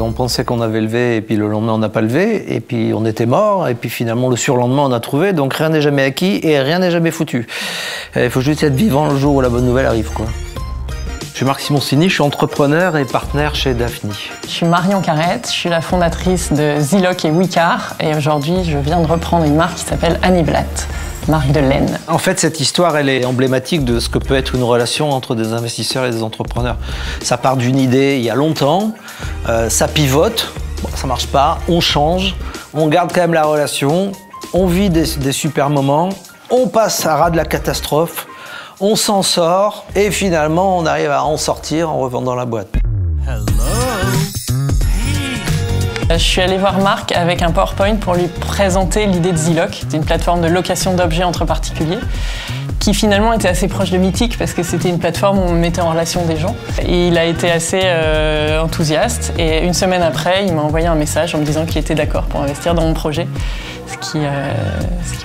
On pensait qu'on avait levé et puis le lendemain on n'a pas levé et puis on était mort et puis finalement le surlendemain on a trouvé. Donc rien n'est jamais acquis et rien n'est jamais foutu. Il faut juste être vivant le jour où la bonne nouvelle arrive, quoi. Je suis Marc Simoncini, je suis entrepreneur et partenaire chez Daphni. Je suis Marion Carrette, je suis la fondatrice de Ziloc et Wicar et aujourd'hui je viens de reprendre une marque qui s'appelle Annie Blatt, marque de laine. En fait, cette histoire, elle est emblématique de ce que peut être une relation entre des investisseurs et des entrepreneurs. Ça part d'une idée il y a longtemps, ça pivote, bon, ça marche pas, on change, on garde quand même la relation, on vit des super moments, on passe à ras de la catastrophe, on s'en sort et finalement on arrive à en sortir en revendant la boîte. Je suis allée voir Marc avec un PowerPoint pour lui présenter l'idée de Ziloc. C'est une plateforme de location d'objets entre particuliers qui finalement était assez proche de Mythique parce que c'était une plateforme où on mettait en relation des gens. Et il a été assez enthousiaste et une semaine après, il m'a envoyé un message en me disant qu'il était d'accord pour investir dans mon projet, ce qui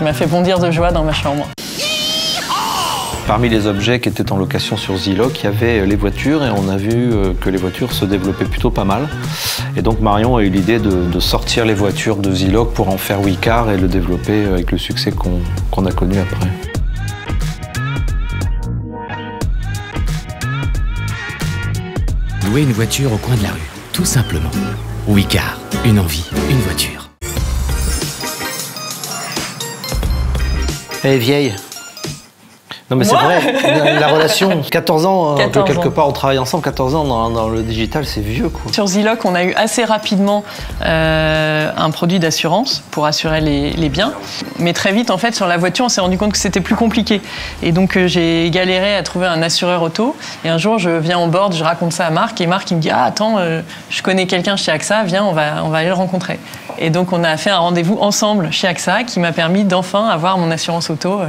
m'a fait bondir de joie dans ma chambre. Parmi les objets qui étaient en location sur Ziloc, il y avait les voitures et on a vu que les voitures se développaient plutôt pas mal. Et donc Marion a eu l'idée de sortir les voitures de Ziloc pour en faire Wicar et le développer avec le succès qu'on a connu après. Louer une voiture au coin de la rue, tout simplement. Wicar, une envie, une voiture. Elle est vieille. Non mais c'est vrai, la relation, 14 ans, quelque part on travaille ensemble, 14 ans dans le digital, c'est vieux, quoi. Sur Ziloc, on a eu assez rapidement un produit d'assurance pour assurer les biens. Mais très vite, en fait, sur la voiture, on s'est rendu compte que c'était plus compliqué. Et donc j'ai galéré à trouver un assureur auto. Et un jour, je viens en board, je raconte ça à Marc. Et Marc, il me dit « Ah, attends, je connais quelqu'un chez AXA, viens, on va aller le rencontrer. » Et donc on a fait un rendez-vous ensemble chez AXA qui m'a permis d'enfin avoir mon assurance auto.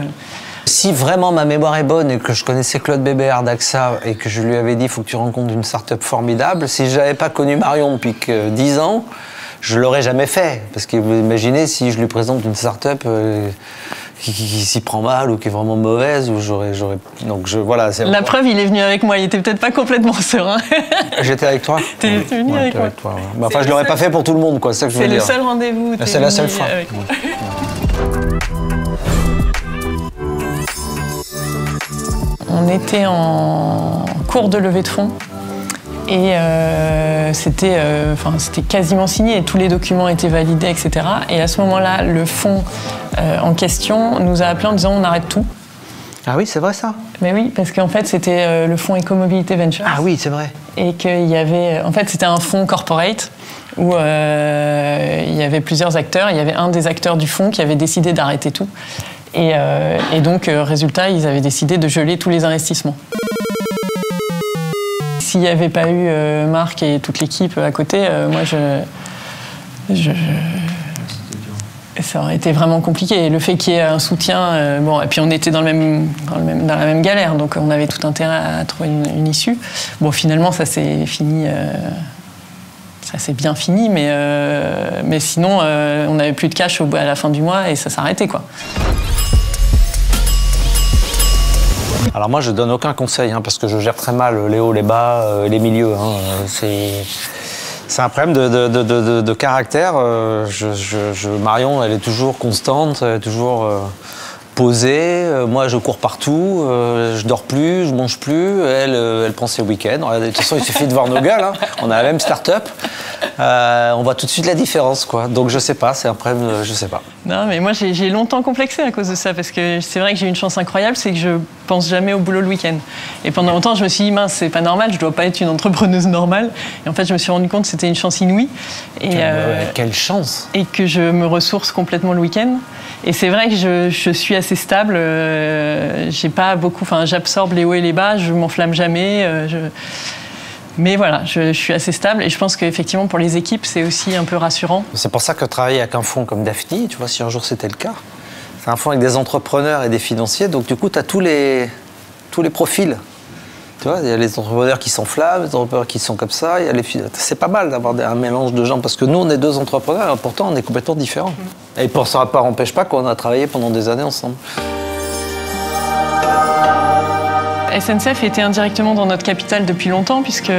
Si vraiment ma mémoire est bonne et que je connaissais Claude Bébert d'AXA et que je lui avais dit « il faut que tu rencontres une start-up formidable », si je n'avais pas connu Marion depuis 10 ans, je ne l'aurais jamais fait. Parce que vous imaginez si je lui présente une start-up qui s'y prend mal ou qui est vraiment mauvaise, ou donc voilà. La preuve, il est venu avec moi, il était peut-être pas complètement serein. J'étais avec toi. T'es venu avec moi. Toi, ouais. Bah, enfin, je l'aurais pas fait pour tout le monde, quoi. C'est ça que je veux dire. C'est le seul rendez-vous. C'est la seule fois. On était en cours de levée de fonds et c'était quasiment signé et tous les documents étaient validés, etc. Et à ce moment-là, le fonds en question nous a appelés en disant on arrête tout. Ah oui, c'est vrai ça? Mais oui, parce qu'en fait c'était le fonds Ecomobilité Ventures. Ah oui, c'est vrai. Et qu'il y avait, en fait c'était un fonds corporate où il y avait plusieurs acteurs. Il y avait un des acteurs du fonds qui avait décidé d'arrêter tout. Et donc, résultat, ils avaient décidé de geler tous les investissements. S'il n'y avait pas eu Marc et toute l'équipe à côté, moi, ça aurait été vraiment compliqué. Et le fait qu'il y ait un soutien, bon, et puis on était dans la même galère, donc on avait tout intérêt à trouver une issue. Bon, finalement, ça s'est fini. Ça s'est bien fini, mais sinon, on n'avait plus de cash à la fin du mois et ça s'arrêtait, quoi. Alors moi, je donne aucun conseil, parce que je gère très mal les hauts, les bas, les milieux. C'est un problème de caractère. Marion, elle est toujours constante, elle est toujours posée. Moi, je cours partout, je dors plus, je mange plus. Elle prend ses week-ends. De toute façon, il suffit de voir nos gueules. On a la même start-up. On voit tout de suite la différence, quoi. Donc je sais pas, c'est un problème, je sais pas. Non, mais moi j'ai longtemps complexé à cause de ça, parce que c'est vrai que j'ai une chance incroyable, c'est que je pense jamais au boulot le week-end. Et pendant longtemps, je me suis dit, mince, c'est pas normal, je dois pas être une entrepreneuse normale. Et en fait, je me suis rendu compte que c'était une chance inouïe. Et, quelle chance! Et que je me ressource complètement le week-end. Et c'est vrai que je suis assez stable, j'ai pas beaucoup, j'absorbe les hauts et les bas, je m'enflamme jamais. Mais voilà, je suis assez stable et je pense qu'effectivement pour les équipes, c'est aussi un peu rassurant. C'est pour ça que travailler avec un fonds comme Daphni, tu vois, si un jour c'était le cas, c'est un fonds avec des entrepreneurs et des financiers, donc du coup, tu as tous les profils. Tu vois, il y a les entrepreneurs qui s'enflamment, les entrepreneurs qui sont comme ça, c'est pas mal d'avoir un mélange de gens, parce que nous, on est deux entrepreneurs et pourtant, on est complètement différents. Et pour ça n'empêche pas qu'on a travaillé pendant des années ensemble. SNCF était indirectement dans notre capital depuis longtemps, puisque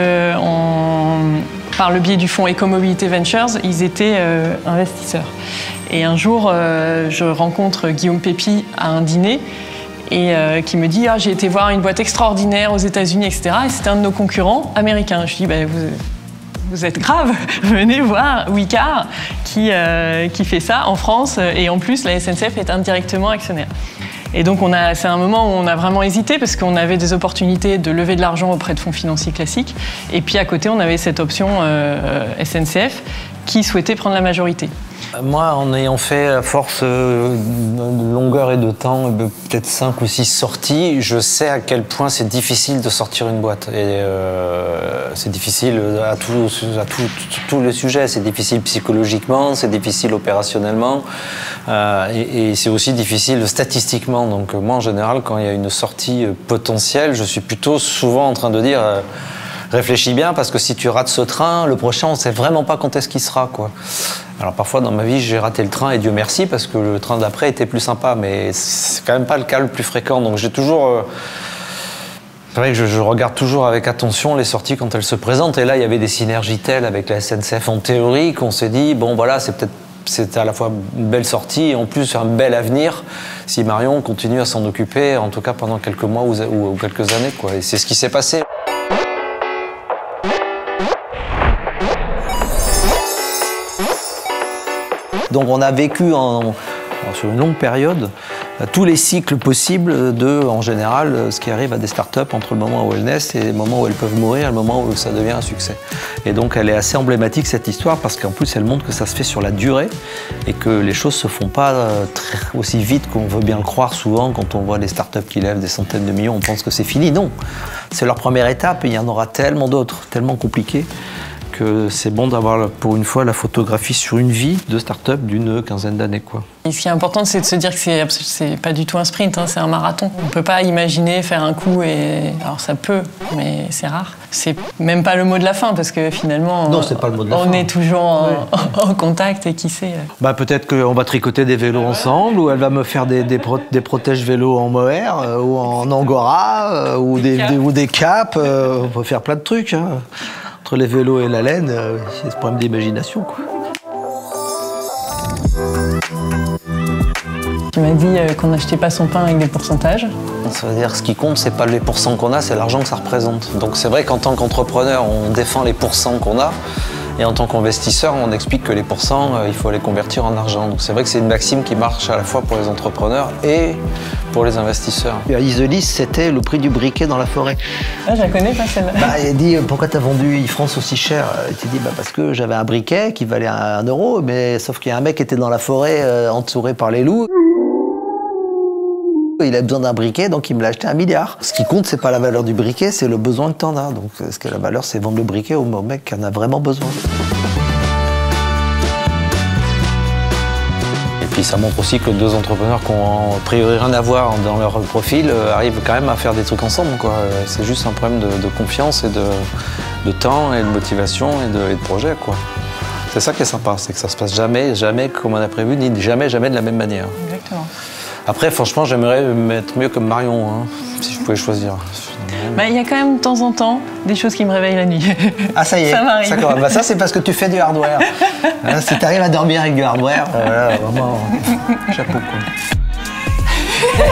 par le biais du fonds Ecomobility Ventures, ils étaient investisseurs. Et un jour, je rencontre Guillaume Pépi à un dîner et qui me dit « Ah, j'ai été voir une boîte extraordinaire aux États-Unis, etc. » Et c'était un de nos concurrents américains. Je dis bah, vous êtes grave, venez voir Wicar qui fait ça en France. Et en plus, la SNCF est indirectement actionnaire. Et donc c'est un moment où on a vraiment hésité parce qu'on avait des opportunités de lever de l'argent auprès de fonds financiers classiques. Et puis à côté, on avait cette option SNCF qui souhaitait prendre la majorité. Moi, en ayant fait, à force de longueur et de temps, peut-être 5 ou 6 sorties, je sais à quel point c'est difficile de sortir une boîte. Et c'est difficile à tous les sujets. C'est difficile psychologiquement, c'est difficile opérationnellement, et c'est aussi difficile statistiquement. Donc moi, en général, quand il y a une sortie potentielle, je suis plutôt souvent en train de dire... réfléchis bien, parce que si tu rates ce train, le prochain, on ne sait vraiment pas quand est-ce qu'il sera, quoi. Alors parfois, dans ma vie, j'ai raté le train, et Dieu merci, parce que le train d'après était plus sympa, mais c'est quand même pas le cas le plus fréquent. Donc j'ai toujours... c'est vrai que je regarde toujours avec attention les sorties quand elles se présentent. Et là, il y avait des synergies telles avec la SNCF en théorie qu'on s'est dit, bon voilà, c'était à la fois une belle sortie et en plus un bel avenir si Marion continue à s'en occuper, en tout cas pendant quelques mois ou quelques années, quoi. Et c'est ce qui s'est passé. Donc on a vécu sur une longue période tous les cycles possibles en général, ce qui arrive à des startups entre le moment où elles naissent et le moment où elles peuvent mourir et le moment où ça devient un succès. Et donc elle est assez emblématique, cette histoire, parce qu'en plus elle montre que ça se fait sur la durée et que les choses se font pas aussi vite qu'on veut bien le croire souvent. Quand on voit des startups qui lèvent des centaines de millions, on pense que c'est fini. Non, c'est leur première étape et il y en aura tellement d'autres, tellement compliquées, que c'est bon d'avoir pour une fois la photographie sur une vie de start-up d'une quinzaine d'années, quoi. Et ce qui est important, c'est de se dire que c'est pas du tout un sprint, hein, c'est un marathon. On peut pas imaginer faire un coup et... Alors ça peut, mais c'est rare. C'est même pas le mot de la fin, parce que finalement, non, c'est pas le mot de la fin. On est toujours en contact et qui sait... Bah, peut-être qu'on va tricoter des vélos ensemble, ou elle va me faire des protèges vélos en mohair, ou en angora, ou des capes. On peut faire plein de trucs, hein. Entre les vélos et la laine, c'est ce problème d'imagination, quoi. Tu m'as dit qu'on n'achetait pas son pain avec des pourcentages. Ça veut dire ce qui compte, c'est pas les pourcents qu'on a, c'est l'argent que ça représente. Donc c'est vrai qu'en tant qu'entrepreneur, on défend les pourcents qu'on a, et en tant qu'investisseur, on explique que les pourcents, il faut les convertir en argent. Donc c'est vrai que c'est une maxime qui marche à la fois pour les entrepreneurs et pour les investisseurs. À Isolis, c'était le prix du briquet dans la forêt. Ah, je la connais pas celle-là. Bah, il dit pourquoi t'as vendu E-France aussi cher? Tu dis bah, parce que j'avais un briquet qui valait 1 euro, mais sauf qu'il y a un mec qui était dans la forêt entouré par les loups. Il a besoin d'un briquet, donc il me l'a acheté 1 milliard. Ce qui compte, c'est pas la valeur du briquet, c'est le besoin que t'en as. Donc ce qui a la valeur, c'est vendre le briquet au mec qui en a vraiment besoin. Et puis ça montre aussi que 2 entrepreneurs qui ont a priori rien à voir dans leur profil arrivent quand même à faire des trucs ensemble, quoi. C'est juste un problème de confiance et de temps et de motivation et de projet, quoi. C'est ça qui est sympa, c'est que ça se passe jamais comme on a prévu, ni jamais de la même manière. Exactement. Après, franchement, j'aimerais m'être mieux comme Marion, hein, si je pouvais choisir. Bah, y a quand même de temps en temps des choses qui me réveillent la nuit. Ah, ça y est, ça m'arrive. Bah, ça, c'est parce que tu fais du hardware. Si tu arrives à dormir avec du hardware, vraiment, chapeau, quoi.